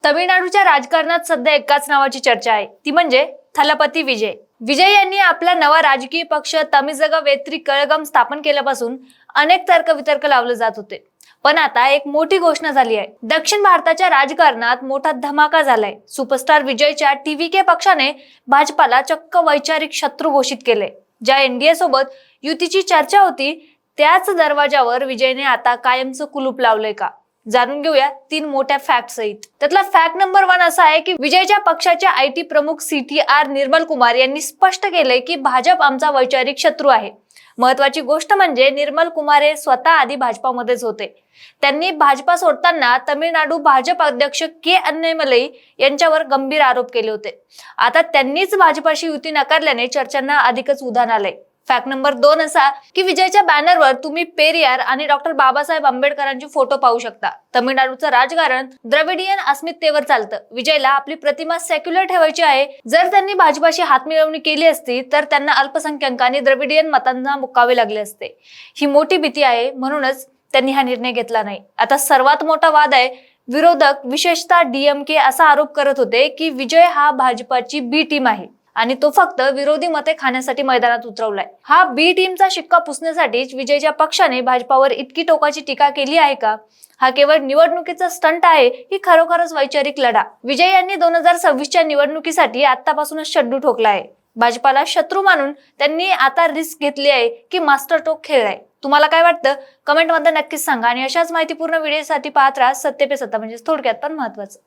तमिळनाडूच्या राजकारणात सध्या एकाच नावाची चर्चा आहे, ती म्हणजे थलपती विजय. विजय यांनी आपला नवा राजकीय पक्ष तमिळग वेत्री कळगम स्थापन केल्यापासून अनेक तर्कवितर्क लावले जात होते. पण आता एक मोठी घोषणा झाली आहे. दक्षिण भारताच्या राजकारणात मोठा धमाका झालाय. सुपरस्टार विजयच्या टीव्हीके पक्षाने भाजपाला चक्क वैचारिक शत्रू घोषित केले. ज्या एनडीए सोबत युतीची चर्चा होती, त्याच दरवाजावर विजयने आता कायमचं कुलूप लावलंय का? जाणून घेऊया 3 मोठ्या फॅक्ट सहित. त्यातला फॅक्ट नंबर 1 असा आहे की विजयच्या पक्षाचे आयटी प्रमुख CTR निर्मल कुमार यांनी स्पष्ट केले की भाजप आमचा वैचारिक शत्रू आहे. महत्वाची गोष्ट म्हणजे निर्मल कुमार हे स्वतः आधी भाजपामध्येच होते. त्यांनी भाजपा सोडताना तमिळनाडू भाजप अध्यक्ष के अन्नामलई यांच्यावर गंभीर आरोप केले होते. आता त्यांनीच भाजपाशी युती नाकारल्याने चर्चांना अधिकच उधाण आलंय. फॅक्ट नंबर 2 असा की विजयच्या बॅनरवर तुम्ही पेरियार आणि डॉक्टर बाबासाहेब आंबेडकरांचे फोटो पाहू शकता. तमिळनाडूचं राजकारण द्रविडियन अस्मितेवर चालतं. विजयला आपली प्रतिमा सेक्युलर ठेवायची आहे. जर त्यांनी भाजपाशी हातमिळवणी केली असती तर त्यांना अल्पसंख्याकांनी द्रविडियन मतांना मुकावे लागले असते. ही मोठी भीती आहे, म्हणूनच त्यांनी हा निर्णय घेतला नाही. आता सर्वात मोठा वाद आहे. विरोधक विशेषतः DMK असा आरोप करत होते की विजय हा भाजपाची बी टीम आहे आणि तो फक्त विरोधी मते खाण्यासाठी मैदानात उतरवलाय. हा बी टीमचा शिक्का पुसण्यासाठीच विजयच्या पक्षाने भाजपावर इतकी टोकाची टीका केली आहे का? हा केवळ निवडणुकीचा स्टंट आहे की खरोखरच वैचारिक लढा? विजय यांनी 2026च्या निवडणुकीसाठी आतापासूनच शड्डू ठोकला आहे. भाजपाला शत्रू मानून त्यांनी आता रिस्क घेतली आहे की मास्टर टोक खेळलाय? तुम्हाला काय वाटतं? कमेंट मध्ये नक्कीच सांगा आणि अशाच माहितीपूर्ण व्हिडिओसाठी पाहत राहा सत्य पे सत्ता, म्हणजे थोडक्यात पण महत्त्वाचं.